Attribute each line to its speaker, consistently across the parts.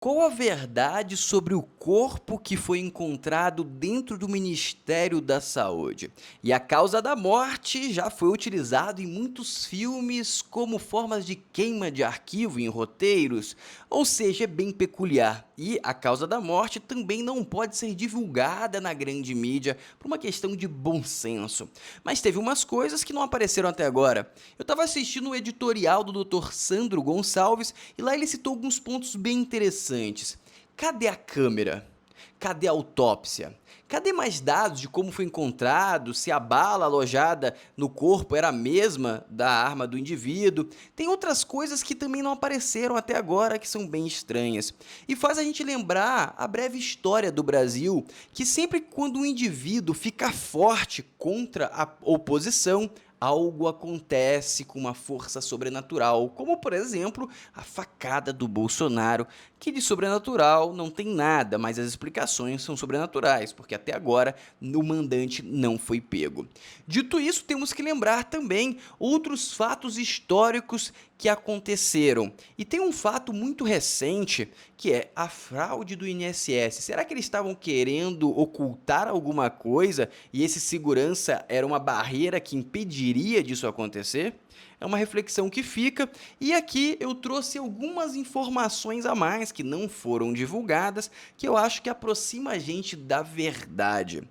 Speaker 1: Qual a verdade sobre o corpo que foi encontrado dentro do Ministério da Saúde? E a causa da morte já foi utilizado em muitos filmes como formas de queima de arquivo em roteiros, ou seja, é bem peculiar. E a causa da morte também não pode ser divulgada na grande mídia por uma questão de bom senso. Mas teve umas coisas que não apareceram até agora. Eu estava assistindo o editorial do Dr. Sandro Gonçalves e lá ele citou alguns pontos bem interessantes. Cadê a câmera? Cadê a autópsia? Cadê mais dados de como foi encontrado, se a bala alojada no corpo era a mesma da arma do indivíduo? Tem outras coisas que também não apareceram até agora que são bem estranhas. E faz a gente lembrar a breve história do Brasil, que sempre quando um indivíduo fica forte contra a oposição, algo acontece com uma força sobrenatural, como por exemplo a facada do Bolsonaro, que de sobrenatural não tem nada, mas as explicações são sobrenaturais, porque até agora o mandante não foi pego. Dito isso, temos que lembrar também outros fatos históricos que aconteceram. E tem um fato muito recente, que é a fraude do INSS. Será que eles estavam querendo ocultar alguma coisa e esse segurança era uma barreira que impediria disso acontecer? É uma reflexão que fica, e aqui eu trouxe algumas informações a mais que não foram divulgadas, que eu acho que aproxima a gente da verdade.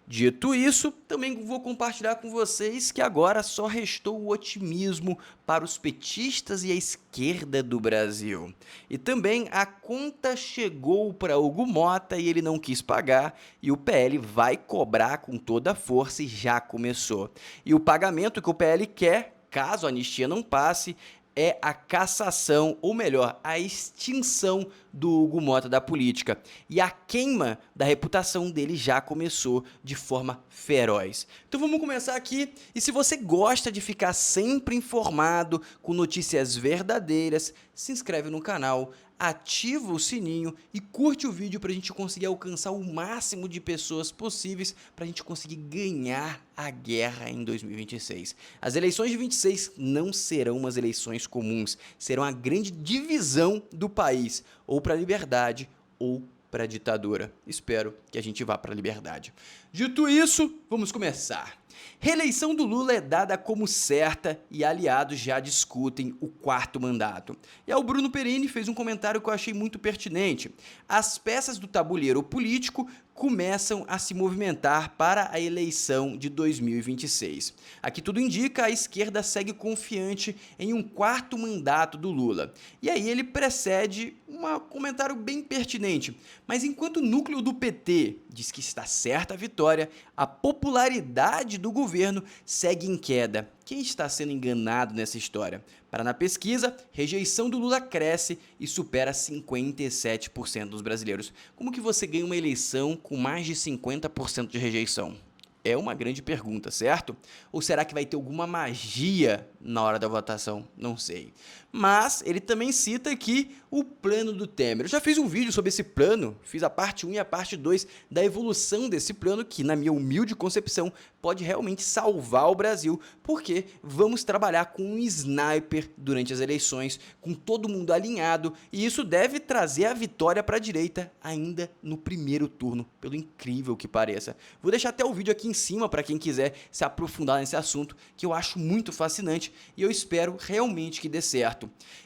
Speaker 1: Dito isso, também vou compartilhar com vocês que agora só restou o otimismo para os petistas e a esquerda do Brasil. E também a conta chegou para Hugo Mota e ele não quis pagar, e o PL vai cobrar com toda a força e já começou. E o pagamento que o PL quer, caso a anistia não passe, é a cassação, ou melhor, a extinção do Hugo Mota da política. E a queima da reputação dele já começou de forma feroz. Então vamos começar aqui, e se você gosta de ficar sempre informado com notícias verdadeiras, se inscreve no canal, ativa o sininho e curte o vídeo para a gente conseguir alcançar o máximo de pessoas possíveis para a gente conseguir ganhar a guerra em 2026. As eleições de 26 não serão umas eleições comuns, serão a grande divisão do país, ou para a liberdade ou para a ditadura. Espero que a gente vá para a liberdade. Dito isso, vamos começar. Reeleição do Lula é dada como certa e aliados já discutem o quarto mandato. E aí o Bruno Perini fez um comentário que eu achei muito pertinente. As peças do tabuleiro político começam a se movimentar para a eleição de 2026. Aqui tudo indica a esquerda segue confiante em um quarto mandato do Lula. E aí ele precede um comentário bem pertinente. Mas enquanto o núcleo do PT diz que está certa a vitória, a popularidade do governo segue em queda. Quem está sendo enganado nessa história? Para na pesquisa, rejeição do Lula cresce e supera 57% dos brasileiros. Como que você ganha uma eleição com mais de 50% de rejeição? É uma grande pergunta, certo? Ou será que vai ter alguma magia na hora da votação? Não sei. Mas ele também cita aqui o plano do Temer. Eu já fiz um vídeo sobre esse plano, fiz a parte 1 e a parte 2 da evolução desse plano, que na minha humilde concepção pode realmente salvar o Brasil, porque vamos trabalhar com um sniper durante as eleições, com todo mundo alinhado, e isso deve trazer a vitória para a direita ainda no primeiro turno, pelo incrível que pareça. Vou deixar até o vídeo aqui em cima para quem quiser se aprofundar nesse assunto, que eu acho muito fascinante e eu espero realmente que dê certo.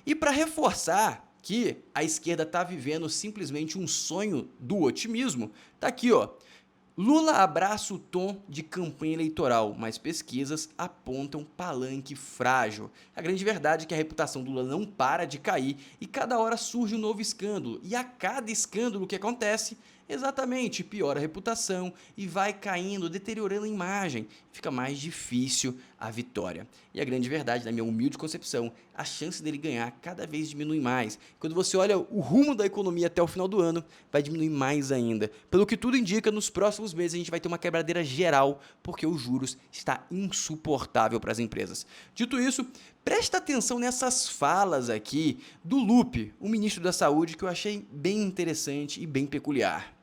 Speaker 1: E para reforçar que a esquerda está vivendo simplesmente um sonho do otimismo, tá aqui, ó. Lula abraça o tom de campanha eleitoral, mas pesquisas apontam palanque frágil. A grande verdade é que a reputação do Lula não para de cair e cada hora surge um novo escândalo. E a cada escândalo que acontece, exatamente, piora a reputação e vai caindo, deteriorando a imagem. Fica mais difícil a vitória. E a grande verdade, na minha humilde concepção, a chance dele ganhar cada vez diminui mais. Quando você olha o rumo da economia até o final do ano, vai diminuir mais ainda. Pelo que tudo indica, nos próximos meses a gente vai ter uma quebradeira geral, porque os juros está insuportável para as empresas. Dito isso, presta atenção nessas falas aqui do Lupe, o ministro da Saúde, que eu achei bem interessante e bem peculiar.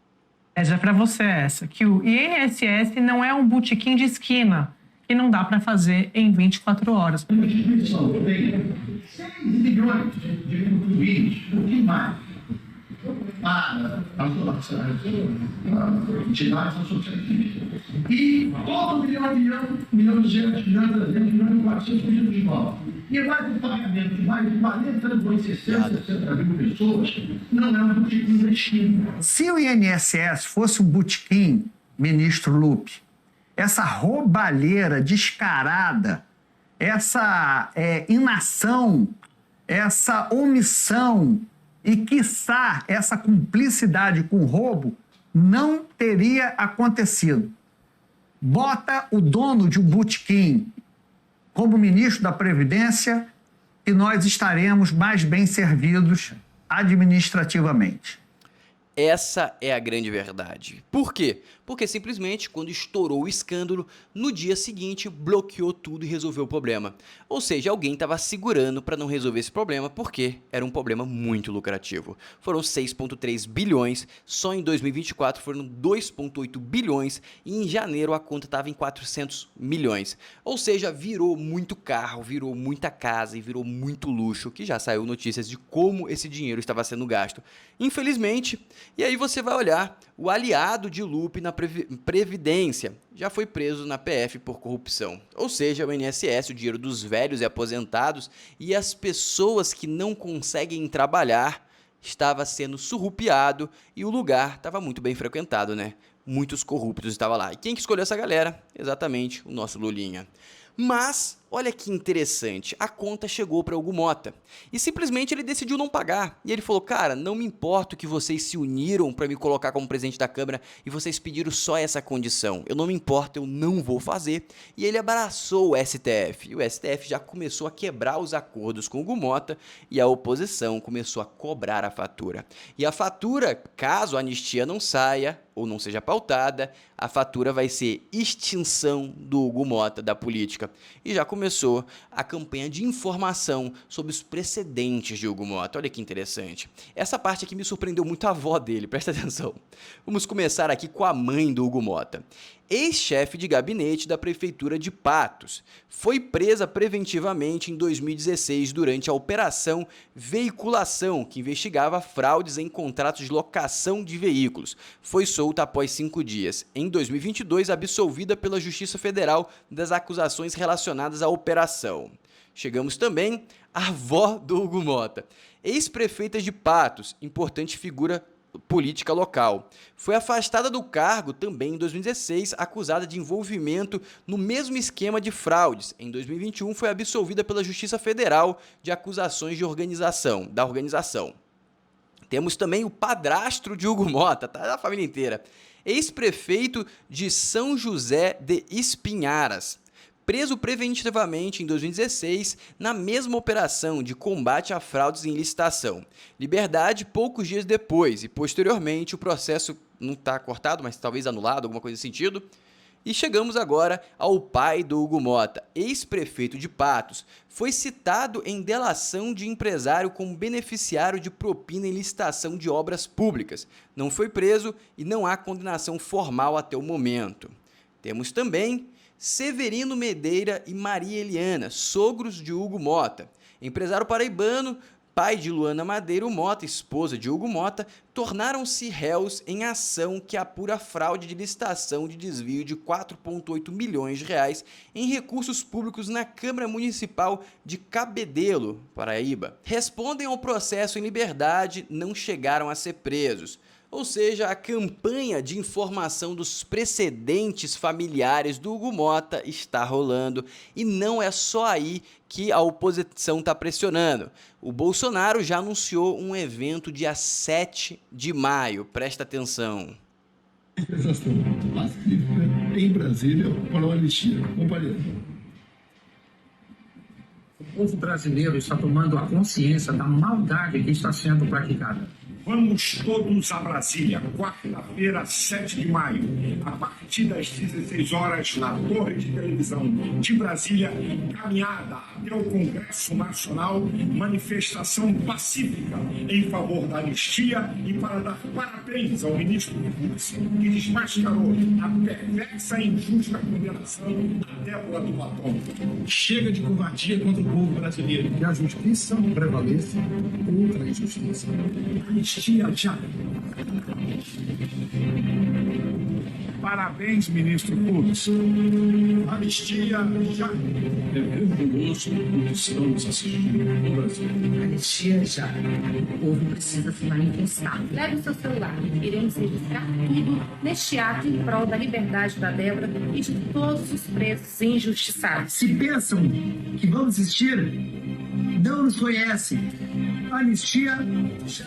Speaker 2: Já para você essa, que o INSS não é um botequim de esquina, que não dá para fazer em 24 horas.
Speaker 3: Uma instituição tem 6 milhões de contribuintes, o que mais? para a entidade social. E todo milhão de euros de dólares. E mais um pagamento de mais de 60 mil pessoas, não é um botequim da esquina.
Speaker 4: Se o INSS fosse um botequim, ministro Lupe, essa roubalheira descarada, essa inação, essa omissão e, quiçá, essa cumplicidade com o roubo não teria acontecido. Bota o dono de um botequim como ministro da Previdência e nós estaremos mais bem servidos administrativamente.
Speaker 1: Essa é a grande verdade. Por quê? Porque simplesmente, quando estourou o escândalo, no dia seguinte bloqueou tudo e resolveu o problema. Ou seja, alguém estava segurando para não resolver esse problema porque era um problema muito lucrativo. Foram 6,3 bilhões, só em 2024 foram 2,8 bilhões e em janeiro a conta estava em 400 milhões. Ou seja, virou muito carro, virou muita casa e virou muito luxo, que já saiu notícias de como esse dinheiro estava sendo gasto. Infelizmente, e aí você vai olhar, o aliado de Lupe na Previdência já foi preso na PF por corrupção. Ou seja, o INSS, o dinheiro dos velhos e aposentados e as pessoas que não conseguem trabalhar estava sendo surrupiado e o lugar estava muito bem frequentado, né? Muitos corruptos estavam lá. E quem que escolheu essa galera? Exatamente o nosso Lulinha. Mas, olha que interessante, a conta chegou para Hugo Motta e simplesmente ele decidiu não pagar. E ele falou, cara, não me importo que vocês se uniram para me colocar como presidente da Câmara e vocês pediram só essa condição. Eu não me importo, eu não vou fazer. E ele abraçou o STF. E o STF já começou a quebrar os acordos com Hugo Motta e a oposição começou a cobrar a fatura. E a fatura, caso a anistia não saia ou não seja pautada, a fatura vai ser extinção do Hugo Motta da política. E já começou a campanha de informação sobre os precedentes de Hugo Motta. Olha que interessante. Essa parte aqui me surpreendeu muito a avó dele, presta atenção. Vamos começar aqui com a mãe do Hugo Motta. Ex-chefe de gabinete da Prefeitura de Patos, foi presa preventivamente em 2016 durante a Operação Veiculação, que investigava fraudes em contratos de locação de veículos. Foi solta após 5 dias. Em 2022, absolvida pela Justiça Federal das acusações relacionadas à operação. Chegamos também à avó do Hugo Motta, ex-prefeita de Patos, importante figura política local. Foi afastada do cargo também em 2016, acusada de envolvimento no mesmo esquema de fraudes. Em 2021, foi absolvida pela Justiça Federal de acusações de organização. Temos também o padrasto de Hugo Motta, tá? Da família inteira. Ex-prefeito de São José de Espinharas. Preso preventivamente em 2016 na mesma operação de combate a fraudes em licitação. Liberdade poucos dias depois e, posteriormente, o processo não está cortado, mas talvez anulado, alguma coisa nesse sentido. E chegamos agora ao pai do Hugo Motta, ex-prefeito de Patos. Foi citado em delação de empresário como beneficiário de propina em licitação de obras públicas. Não foi preso e não há condenação formal até o momento. Temos também Severino Medeira e Maria Eliana, sogros de Hugo Motta. Empresário paraibano, pai de Luana Madeiro Motta, esposa de Hugo Motta, tornaram-se réus em ação que apura fraude de licitação de desvio de 4,8 milhões de reais em recursos públicos na Câmara Municipal de Cabedelo, Paraíba. Respondem ao processo em liberdade, não chegaram a ser presos. Ou seja, a campanha de informação dos precedentes familiares do Hugo Motta está rolando e não é só aí que a oposição está pressionando. O Bolsonaro já anunciou um evento dia 7 de maio, presta atenção.
Speaker 3: Em Brasília, para a anistia, comparecendo.
Speaker 5: O povo brasileiro está tomando a consciência da maldade que está sendo praticada.
Speaker 6: Vamos todos a Brasília, quarta-feira, 7 de maio, a partir das 16 horas, na Torre de Televisão de Brasília, caminhada até o Congresso Nacional, manifestação pacífica em favor da anistia e para dar parabéns ao ministro Fux, que desmascarou a perversa e injusta condenação da Débora do Batom.
Speaker 3: Chega de covardia contra o povo brasileiro.
Speaker 5: Que a justiça prevaleça contra a injustiça.
Speaker 3: A anistia
Speaker 6: Anistia já. Parabéns, ministro Fux. Anistia já.
Speaker 5: Conosco, estamos assistindo no Brasil.
Speaker 7: Anistia já. O povo precisa se manifestar. Leve o seu celular. Iremos registrar tudo neste ato em prol da liberdade da Débora e de todos os presos injustiçados.
Speaker 3: Se pensam que vamos existir, não nos conhecem. Anistia já.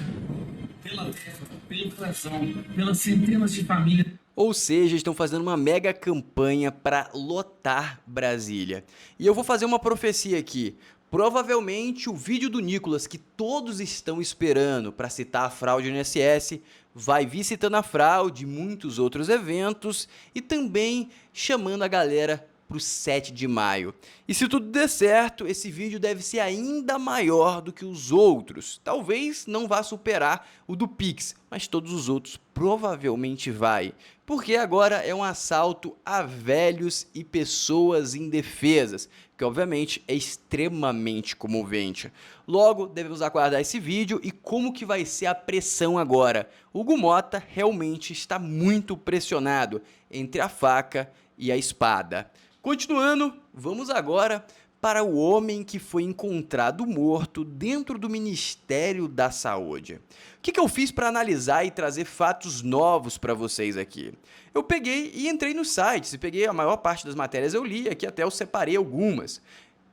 Speaker 5: Pela terra, pela inflação, pelas centenas de famílias.
Speaker 1: Ou seja, estão fazendo uma mega campanha para lotar Brasília. E eu vou fazer uma profecia aqui. Provavelmente o vídeo do Nicolas, que todos estão esperando para citar a fraude no INSS, vai vir citando a fraude, muitos outros eventos e também chamando a galera para o 7 de maio. E se tudo der certo, esse vídeo deve ser ainda maior do que os outros. Talvez não vá superar o do Pix, mas todos os outros provavelmente vai. Porque agora é um assalto a velhos e pessoas indefesas, que obviamente é extremamente comovente. Logo, devemos aguardar esse vídeo e como que vai ser a pressão agora. Hugo Mota realmente está muito pressionado entre a faca e a espada. Continuando, vamos agora para o homem que foi encontrado morto dentro do Ministério da Saúde. O que eu fiz para analisar e trazer fatos novos para vocês aqui? Eu peguei e entrei nos sites, e peguei a maior parte das matérias eu li, aqui até eu separei algumas.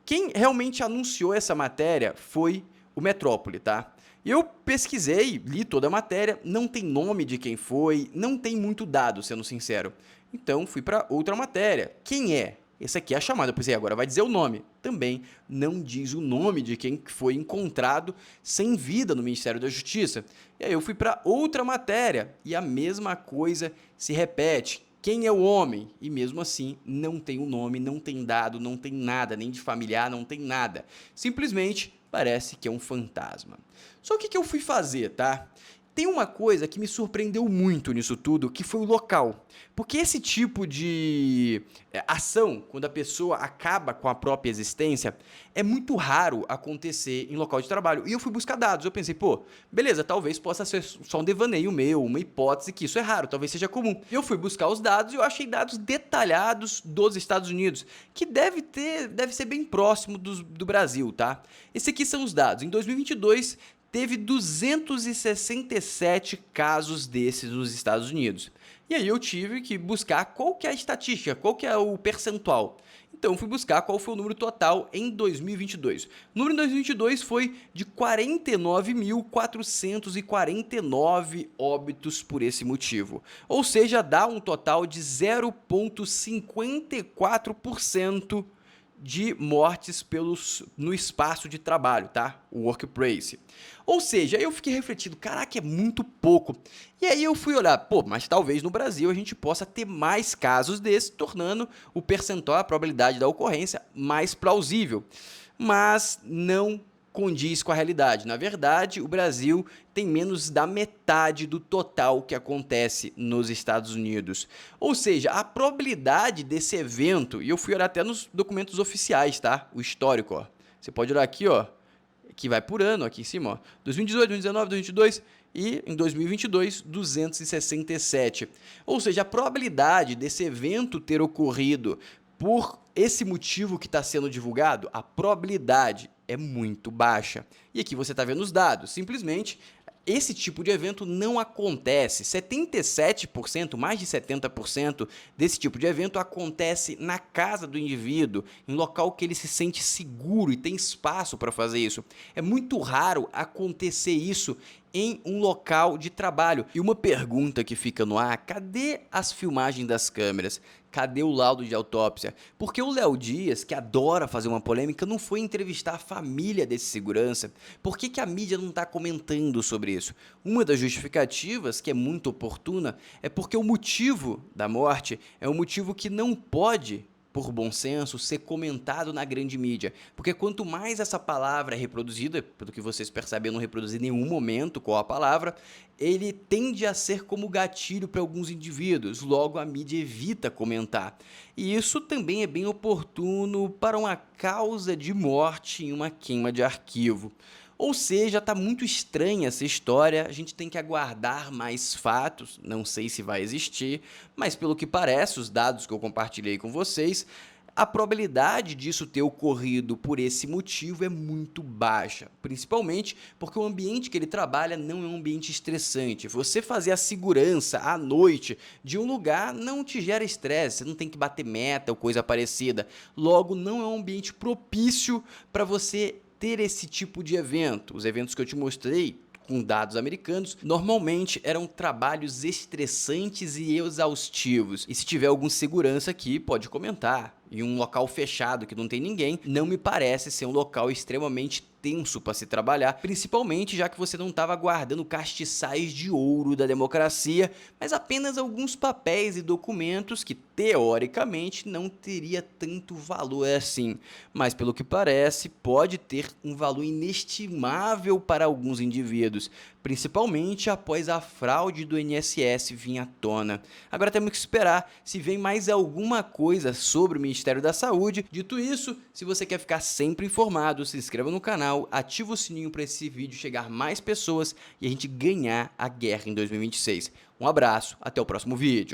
Speaker 1: Quem realmente anunciou essa matéria foi o Metrópole, tá? Eu pesquisei, li toda a matéria, não tem nome de quem foi, não tem muito dado, sendo sincero. Então fui para outra matéria. Quem é? Esse aqui é a chamada. Eu pensei, agora vai dizer o nome. Também não diz o nome de quem foi encontrado sem vida no Ministério da Justiça. E aí eu fui para outra matéria e a mesma coisa se repete. Quem é o homem? E mesmo assim não tem o nome, não tem dado, não tem nada, nem de familiar, não tem nada. Simplesmente parece que é um fantasma. Só que o que eu fui fazer, tá? Tem uma coisa que me surpreendeu muito nisso tudo, que foi o local. Porque esse tipo de ação, quando a pessoa acaba com a própria existência, é muito raro acontecer em local de trabalho. E eu fui buscar dados, eu pensei, pô, beleza, talvez possa ser só um devaneio meu, uma hipótese que isso é raro, talvez seja comum. Eu fui buscar os dados e eu achei dados detalhados dos Estados Unidos, que deve ser bem próximo do Brasil, tá? Esses aqui são os dados. Em 2022... teve 267 casos desses nos Estados Unidos. E aí eu tive que buscar qual que é a estatística, qual que é o percentual. Então fui buscar qual foi o número total em 2022. O número em 2022 foi de 49.449 óbitos por esse motivo. Ou seja, dá um total de 0,54% de mortes no espaço de trabalho, tá? O workplace. Ou seja, eu fiquei refletindo, caraca, é muito pouco. E aí eu fui olhar, pô, mas talvez no Brasil a gente possa ter mais casos desses, tornando o percentual, a probabilidade da ocorrência mais plausível. Mas não condiz com a realidade. Na verdade, o Brasil tem menos da metade do total que acontece nos Estados Unidos. Ou seja, a probabilidade desse evento, e eu fui olhar até nos documentos oficiais, tá? O histórico, ó. Você pode olhar aqui, ó, que vai por ano, aqui em cima, ó. 2018, 2019, 2022 e em 2022, 267. Ou seja, a probabilidade desse evento ter ocorrido por esse motivo que está sendo divulgado, a probabilidade é muito baixa. E aqui você está vendo os dados. Simplesmente, esse tipo de evento não acontece. 77%, mais de 70% desse tipo de evento acontece na casa do indivíduo, em local que ele se sente seguro e tem espaço para fazer isso. É muito raro acontecer isso em um local de trabalho. E uma pergunta que fica no ar, cadê as filmagens das câmeras? Cadê o laudo de autópsia? Porque o Léo Dias, que adora fazer uma polêmica, não foi entrevistar a família desse segurança. Por que a mídia não está comentando sobre isso? Uma das justificativas, que é muito oportuna, é porque o motivo da morte é um motivo que não pode, por bom senso, ser comentado na grande mídia. Porque quanto mais essa palavra é reproduzida, pelo que vocês percebem, eu não reproduzi em nenhum momento qual a palavra, ele tende a ser como gatilho para alguns indivíduos, logo a mídia evita comentar. E isso também é bem oportuno para uma causa de morte em uma queima de arquivo. Ou seja, tá muito estranha essa história, a gente tem que aguardar mais fatos, não sei se vai existir, mas pelo que parece, os dados que eu compartilhei com vocês, a probabilidade disso ter ocorrido por esse motivo é muito baixa, principalmente porque o ambiente que ele trabalha não é um ambiente estressante. Você fazer a segurança à noite de um lugar não te gera estresse, você não tem que bater meta ou coisa parecida. Logo, não é um ambiente propício para você ter esse tipo de evento. Os eventos que eu te mostrei com dados americanos, normalmente eram trabalhos estressantes e exaustivos. E se tiver algum segurança aqui, pode comentar. Em um local fechado que não tem ninguém, não me parece ser um local extremamente tenso para se trabalhar, principalmente já que você não estava guardando castiçais de ouro da democracia, mas apenas alguns papéis e documentos que, teoricamente, não teria tanto valor assim. Mas, pelo que parece, pode ter um valor inestimável para alguns indivíduos, principalmente após a fraude do INSS vir à tona. Agora temos que esperar se vem mais alguma coisa sobre o Ministério da Saúde. Dito isso, se você quer ficar sempre informado, se inscreva no canal, ativa o sininho para esse vídeo chegar a mais pessoas e a gente ganhar a guerra em 2026. Um abraço, até o próximo vídeo.